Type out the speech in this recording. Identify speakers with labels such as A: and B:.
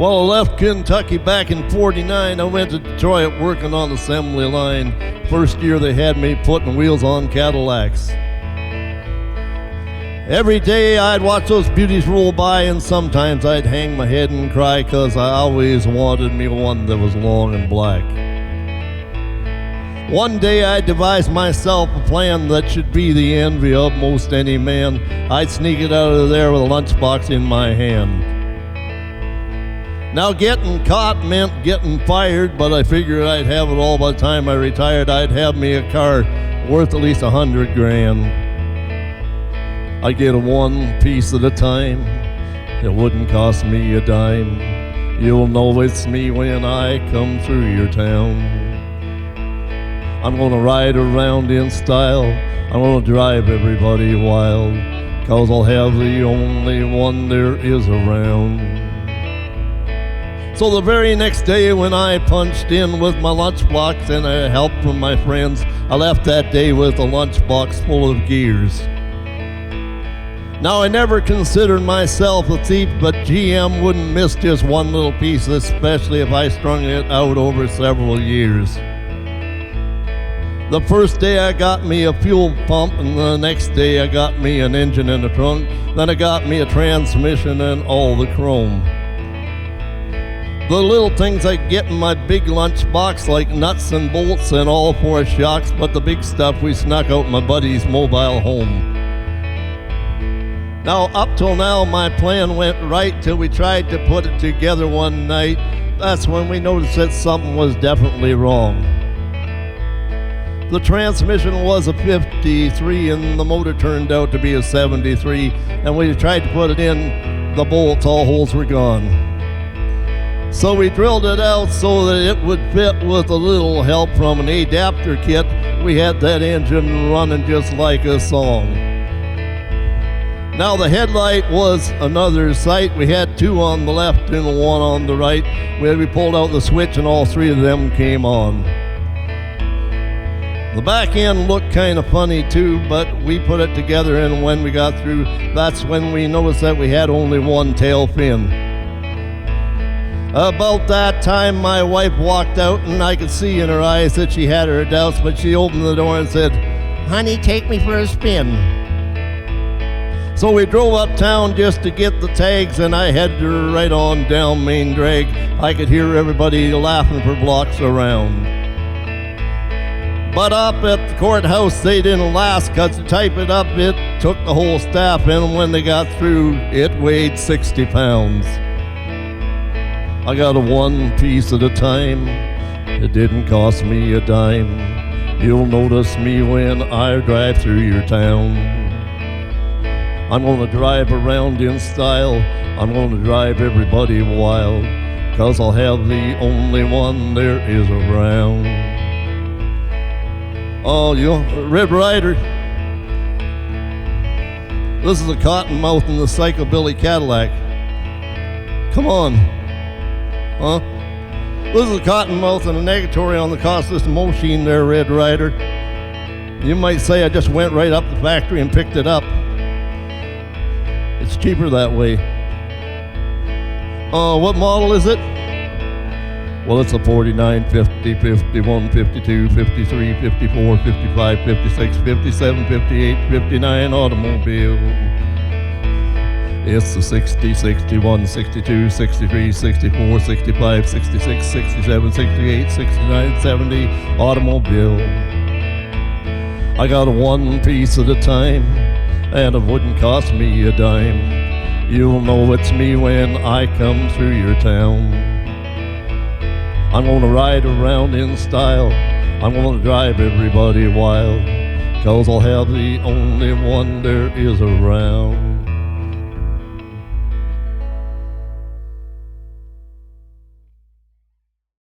A: Well, I left Kentucky back in '49. I went to Detroit working on the assembly line. First year they had me putting wheels on Cadillacs. Every day I'd watch those beauties roll by, and sometimes I'd hang my head and cry, 'cause I always wanted me one that was long and black. One day I devised myself a plan that should be the envy of most any man. I'd sneak it out of there with a lunchbox in my hand. Now getting caught meant getting fired, but I figured I'd have it all by the time I retired. I'd have me a car worth at least $100 grand. I'd get it one piece at a time. It wouldn't cost me a dime. You'll know it's me when I come through your town. I'm gonna ride around in style. I'm gonna drive everybody wild, 'cause I'll have the only one there is around. So the very next day when I punched in with my lunchbox and a help from my friends, I left that day with a lunchbox full of gears. Now I never considered myself a thief, but GM wouldn't miss just one little piece, especially if I strung it out over several years. The first day I got me a fuel pump, and the next day I got me an engine in the trunk. Then I got me a transmission and all the chrome. The little things I get in my big lunchbox, like nuts and bolts and all four shocks, but the big stuff we snuck out my buddy's mobile home. Now, up till now, my plan went right till we tried to put it together one night. That's when we noticed that something was definitely wrong. The transmission was a 53 and the motor turned out to be a 73, and when we tried to put it in, the bolts, all holes were gone. So we drilled it out so that it would fit. With a little help from an adapter kit, we had that engine running just like a song. Now the headlight was another sight. We had two on the left and one on the right. We pulled out the switch and all three of them came on. The back end looked kind of funny too, but we put it together, and when we got through, that's when we noticed that we had only one tail fin. About that time, my wife walked out, and I could see in her eyes that she had her doubts, but she opened the door and said, "Honey, take me for a spin." So we drove uptown just to get the tags, and I headed her right on down Main Drag. I could hear everybody laughing for blocks around. But up at the courthouse, they didn't last, 'cause to type it up, it took the whole staff, and when they got through, it weighed 60 pounds. I got it one piece at a time. It didn't cost me a dime. You'll notice me when I drive through your town. I'm gonna drive around in style. I'm gonna drive everybody wild, 'cause I'll have the only one there is around. Oh, you Red Ryder. This is a Cottonmouth in the Psychobilly Cadillac. Come on. Huh? This is a Cottonmouth and a negatory on the cost of this machine there, Red Ryder. You might say I just went right up the factory and picked it up. It's cheaper that way. What model is it? Well, it's a 49, 50, 51, 52, 53, 54, 55, 56, 57, 58, 59 automobile. It's the 60, 61, 62, 63, 64, 65, 66, 67, 68, 69, 70 automobile. I got it one piece at a time, and it wouldn't cost me a dime. You'll know it's me when I come through your town. I'm gonna ride around in style. I'm gonna drive everybody wild, 'cause I'll have the only one there is around.